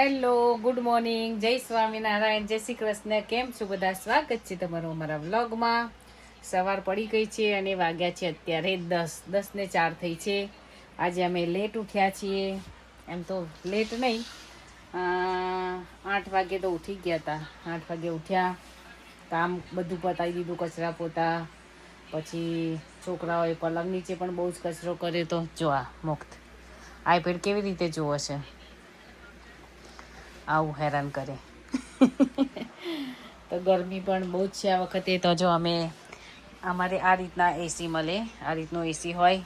Hello, good morning, જય સ્વામિનારાયણ, જય શ્રી કૃષ્ણ. કેમ છો બધા? સ્વાગત છે તમારું અમારા વ્લોગમાં. સવાર પડી ગઈ છે અને વાગ્યા છે અત્યારે 10:04 થઈ છે. આજે અમે લેટ ઉઠ્યા છીએ. એમ તો લેટ નહીં, 8 વાગે તો ઉઠી ગયા હતા. 8 વાગે ઉઠ્યા, કામ બધું પતાવી દીધું, કચરા પોતા. પછી છોકરાઓએ પલંગ નીચે પણ બહુ જ કચરો કર્યો તો જો આ મુક્ત આઈપેડ કેવી રીતે જોવો છે, આવું હેરાન કરે. તો ગરમી પણ બહુ જ છે આ વખતે. તો જો અમારે આ રીતના એસી મળે, આ રીતનું એસી હોય.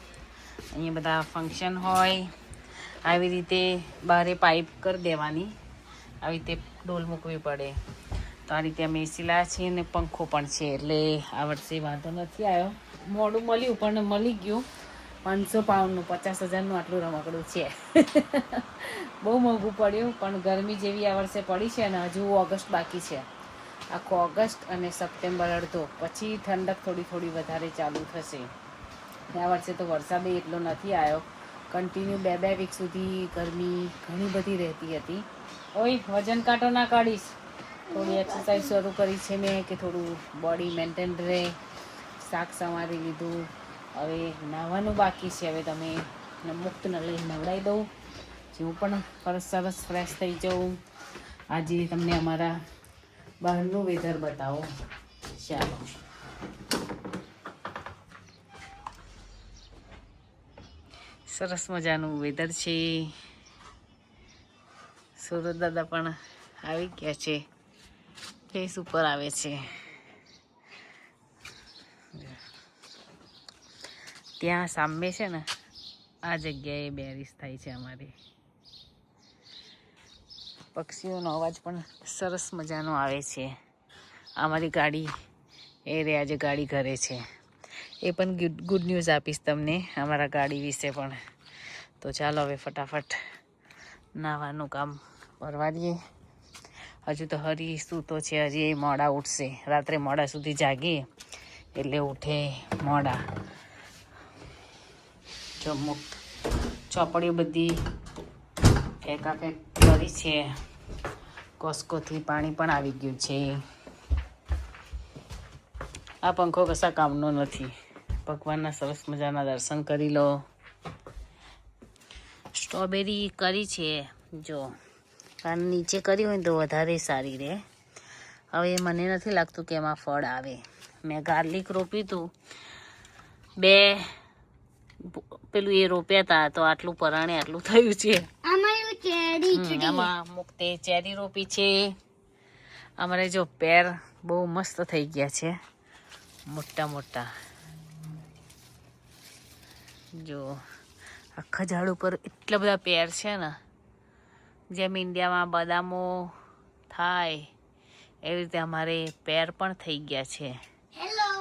અહીંયા બધા ફંક્શન હોય, આવી રીતે બહારે પાઇપ કરી દેવાની, આવી રીતે ડોલ મૂકવી પડે. તો આ રીતે અમે એસી લાવ્યા છીએ અને પંખો પણ છે. એટલે આ વર્ષે વાંધો નથી આવ્યો. મોડું મળ્યું પણ મળી ગયું. 500 પાઉન્ડનું, 50,000નું આટલું રમકડું છે. બહુ મોંઘું પડ્યું, પણ ગરમી જેવી આ વર્ષે પડી છે અને હજુ ઓગસ્ટ બાકી છે. આખો ઓગસ્ટ અને સપ્ટેમ્બર અડધો, પછી ઠંડક થોડી થોડી વધારે ચાલુ થશે. આ વર્ષે તો વરસાદ એટલો નથી આવ્યો. કન્ટિન્યુ 2 વીક સુધી ગરમી ઘણી બધી રહેતી હતી. ઓય, વજન કાંટો ના કાઢીશ. થોડી એક્સરસાઇઝ શરૂ કરી છે મેં કે થોડું બોડી મેન્ટેન રહે. શાક સમારી લીધું. હવે નાહવાનું બાકી છે. હવે તમે મુક્તને લઈ નવડાવી દઉં, હું પણ સરસ ફ્રેશ થઈ જાઉં. આજે તમને અમારા બહારનું વેધર બતાવો. ચાલો, સરસ મજાનું વેધર છે. સુરત દાદા પણ આવી ગયા છે, ફેસ ઉપર આવે છે. ત્યાં સામે છે ને, આ જગ્યાએ બેરિસ થાય છે અમારે. પક્ષીઓનો અવાજ પણ સરસ મજાનો આવે છે. અમારી ગાડી એ આજે ગાડી ઘરે છે. એ પણ ગુડ ન્યૂઝ આપીશ તમને અમારા ગાડી વિશે પણ. તો ચાલો હવે ફટાફટ નાહવાનું કામ પરવા દઈએ. હજુ તો હરી સૂતો છે, હજી એ મોડા ઉઠશે. રાત્રે મોડા સુધી જાગીએ એટલે ઉઠે મોડા. જો મુક્ત ચોપડીઓ બધી ફેંકાફેંક કરી છે. કોસ્કોથી પાણી પણ આવી ગયું છે. આ પંખો કશા કામનો નથી. ભગવાનના સરસ મજાના દર્શન કરી લો. સ્ટ્રોબેરી કરી છે, જો કારણ નીચે કરી હોય ને તો વધારે સારી રહે. હવે મને નથી લાગતું કે એમાં ફળ આવે. મેં ગાર્લિક રોપ્યું હતું, 2 પેલું એ રોપ્યા હતા, તો આટલું પરાણે આટલું થયું છે. આમાં મુક્તે ચેરી રોપી છે. અમારે જો પેર બહુ મસ્ત થઈ ગયા છે, મોટા મોટા. જો આખા ઝાડ ઉપર એટલા બધા પેર છે ને. જેમ ઇન્ડિયામાં બદામો થાય એવી રીતે અમારે પેર પણ થઈ ગયા છે,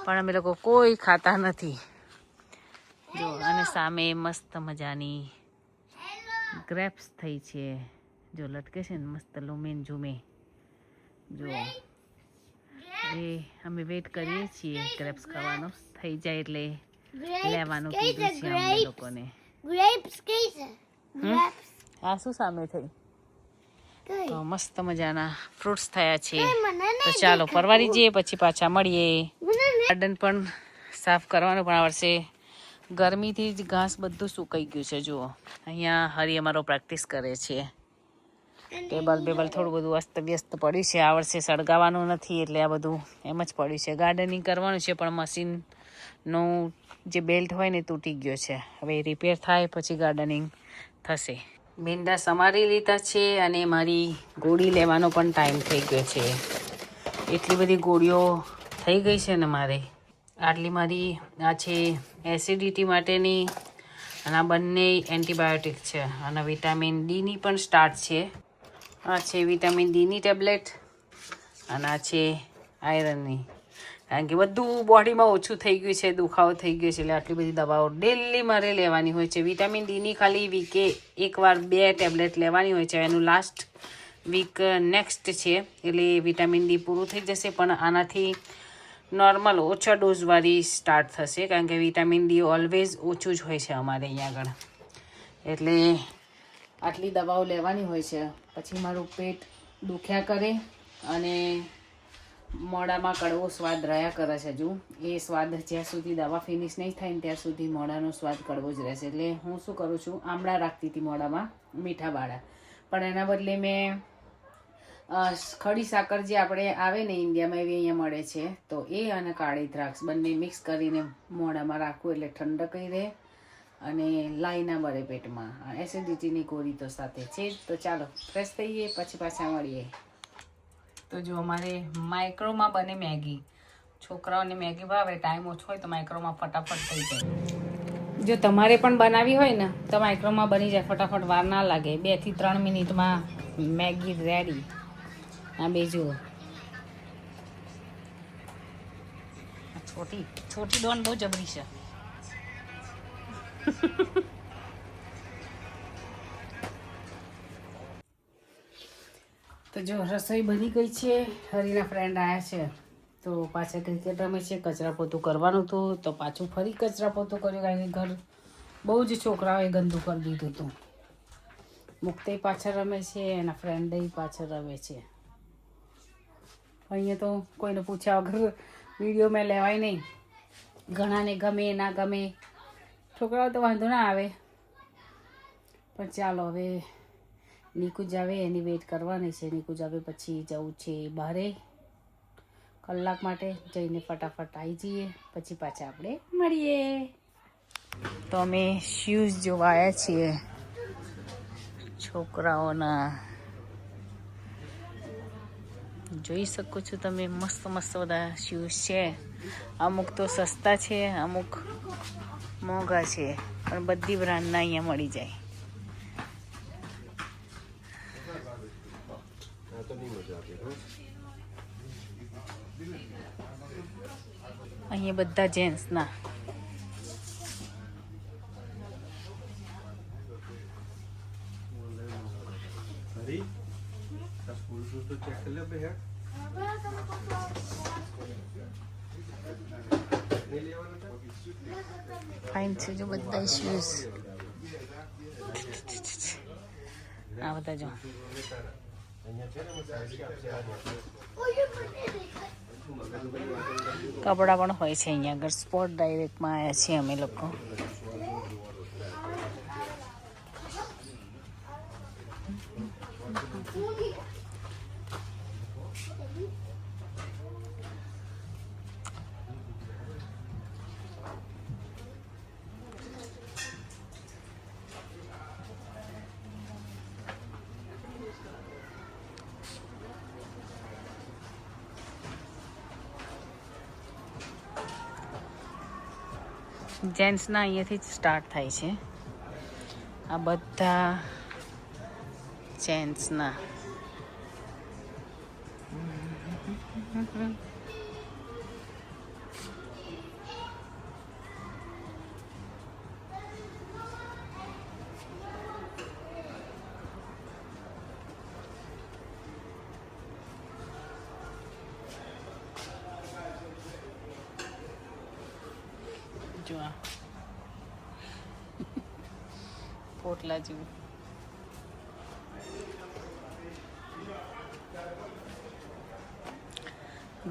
પણ અમે લોકો કોઈ ખાતા નથી. જો અને સામે મસ્ત મજાની ગ્રેપ્સ થઈ છે. જો લટકે છે ને મસ્ત લુમેન ઝુમે. જો એ અમે વેઇટ કરીએ છીએ ગ્રેપ્સ ખાવાનો. થઈ જાય એટલે લેવાનું કીધું છે અમને લોકોને. આ શું સામે થઈ? તો મસ્ત મજાના ફ્રૂટ્સ થયા છે. તો ચાલો પરવારી જઈએ, પછી પાછા મળીએ. ગાર્ડન પણ સાફ કરવાનું, પણ આ વર્ષે ગરમીથી જ ઘાસ બધું સુકાઈ ગયું છે. જુઓ, અહીંયા હરી અમારો પ્રેક્ટિસ કરે છે. ટેબલ થોડું બધું અસ્તવ્યસ્ત પડ્યું છે. આ વર્ષે સળગાવવાનું નથી એટલે આ બધું એમ જ પડ્યું છે. ગાર્ડનિંગ કરવાનું છે, પણ મશીનનું જે બેલ્ટ હોય ને તૂટી ગયો છે. હવે રિપેર થાય પછી ગાર્ડનિંગ થશે. ભીંડા સમારી લીધા છે અને મારી ગોળી લેવાનો પણ ટાઈમ થઈ ગયો છે. એટલી બધી ગોળીઓ થઈ ગઈ છે ને મારે. આટલી મારી આ છે એસિડિટી માટેની, અને આ બંને એન્ટીબાયોટિક છે. અને વિટામિન ડીની પણ સ્ટાર્ટ છે. આ છે વિટામિન ડીની ટેબ્લેટ અને આ છે આયરનની. કારણ કે બધું બોડીમાં ઓછું થઈ ગયું છે, દુખાવો થઈ ગયો છે, એટલે આટલી બધી દવાઓ ડેલી મારે લેવાની હોય છે. વિટામિન ડીની ખાલી વીકે એકવાર 2 ટેબ્લેટ લેવાની હોય છે. એનું લાસ્ટ વીક નેક્સ્ટ છે, એટલે વિટામિન ડી પૂરું થઈ જશે. પણ આનાથી નોર્મલ ઓછા ડોઝવાળી સ્ટાર્ટ થશે, કારણ કે વિટામિન ડી ઓલવેઝ ઓછું જ હોય છે અમારે અહીંયા આગળ. એટલે આટલી દવાઓ લેવાની હોય છે. પછી મારું પેટ દુખ્યા કરે અને મોઢામાં કડવો સ્વાદ રહ્યા કરે છે. જો એ સ્વાદ જ્યાં સુધી દવા ફિનિશ નહીં થાય ને ત્યાં સુધી મોઢાનો સ્વાદ કડવો જ રહેશે. એટલે હું શું કરું છું, આમળા રાખતી હતી મોઢામાં મીઠાવાળા, પણ એના બદલે મેં ખડી સાકર જે આપણે આવે ને ઇન્ડિયામાં એવી અહીંયા મળે છે, તો એ અને કાળી દ્રાક્ષ બંને મિક્સ કરીને મોઢામાં રાખવું એટલે ઠંડકઈ રહે અને લાઈ ના બળે પેટમાં. એસિડિટીની ગોળી તો સાથે છે જ. તો ચાલો ફ્રેશ થઈએ પછી પાછા મળીએ. તો જો અમારે માઇક્રોમાં બને મેગી. છોકરાઓને મેગી ભાવે, ટાઈમ ઓછો હોય તો માઇક્રોમાં ફટાફટ થઈ જાય. જો તમારે પણ બનાવી હોય ને તો માઇક્રોમાં બની જાય, ફટાફટ વાર ના લાગે. 2 થી 3 મિનિટમાં મેગી રેડી. આ બે જુઓ, છોટી ડોન બહુ જબરી છે. તો જો રસોઈ બની ગઈ છે. હરીના ફ્રેન્ડ આવ્યા છે તો પાછા ક્રિકેટ રમે છે. કચરા પોતું કરવાનું હતું તો પાછું ફરી કચરા પોતું કર્યું, કારણ કે ઘર બહુ જ છોકરાઓએ ગંદુ કરી દીધું હતું. મુક્તે પાછળ રમે છે, એના ફ્રેન્ડે પાછળ રમે છે. અહીંયા તો કોઈને પૂછ્યા વગર વિડીયો મેં લેવાય નહીં. ઘણાને ગમે ના ગમે, છોકરાઓ તો વાંધો ના આવે, પણ ચાલો હવે નિકુંજ આવે એની વેઇટ કરવાની છે. નિકુંજ આવે પછી જવું છે બહારે કલાક માટે, જઈને ફટાફટ આવી જઈએ પછી પાછા આપણે મળીએ. તો અમે શૂઝ જોવા આવ્યા છીએ છોકરાઓના. જોઈ શકો છો તમે, મસ્ત મસ્ત બધા શૂઝ છે. અમુક તો સસ્તા છે, અમુક મોંઘા છે, પણ બધી બ્રાન્ડના અહીંયા મળી જાય. અહીંયા બધા જેન્ટ્સના. ફાઇન છે જો બધા શૂઝ. આ બધા જો કપડા પણ હોય છે અહીંયા આગળ. સ્પોર્ટ ડાયરેક્ટમાં આવ્યા છીએ અમે લોકો. જેન્ટ્સના અહીંયાથી જ સ્ટાર્ટ થાય છે. આ બધા જેન્ટ્સના. જો આ પોટલા જેવું.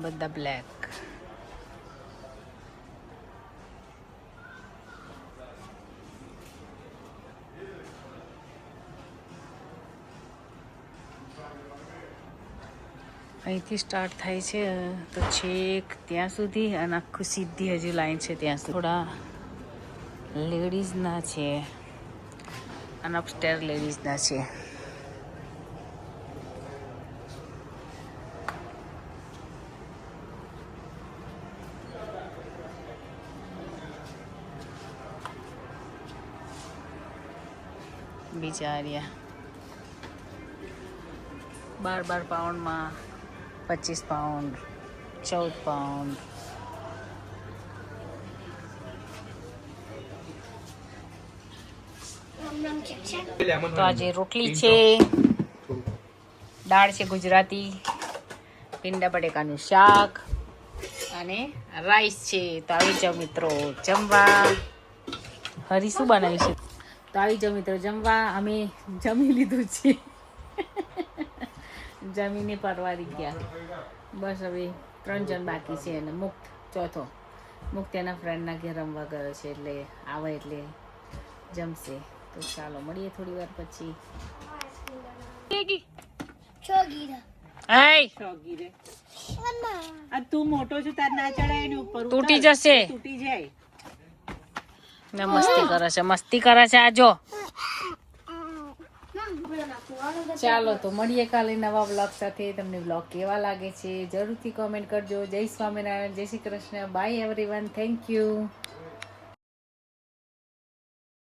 બધા બ્લેક. અહીંથી સ્ટાર્ટ થાય છે તો છેક ત્યાં સુધી, અને આખું સીધી હજુ લાઈન છે ત્યાં સુધી. થોડા લેડીઝના છે અને અપસ્ટેર લેડીઝના છે. બીજા આર્યા 12 પાઉન્ડમાં, 25 પાઉન્ડ, 14 પાઉન્ડ. તો આજે રોટલી છે, દાળ છે ગુજરાતી, ભીંડા બટેકાનું શાક અને રાઈસ છે. તો આવી જાઓ મિત્રો જમવા. હરી શું બનાવ્યું છે? તો આવી જાઓ મિત્રો જમવા. અમે જમી લીધું છે. જમીને પરવારી ગયા. બસ હવે 3 જણ બાકી છે અને મુક્ત ચોથો. મુક્ત એના ફ્રેન્ડના ઘેર રમવા ગયો છે, એટલે આવે એટલે જમશે. તો ચાલો મળીએ થોડી વાર પછી. તું મોટો છું તાર ના ચડાય ને ઉપર તૂટી જશે. તૂટી જાય. ને મસ્તી કરે છે, મસ્તી કરે છે. આજો ચાલો તો મળીએ કાલે નવા બ્લોગ સાથે. તમને બ્લોગ કેવા લાગે છે જરૂરથી કોમેન્ટ કરજો. જય સ્વામિનારાયણ, જય Shri Krishna, by everyone, thank you.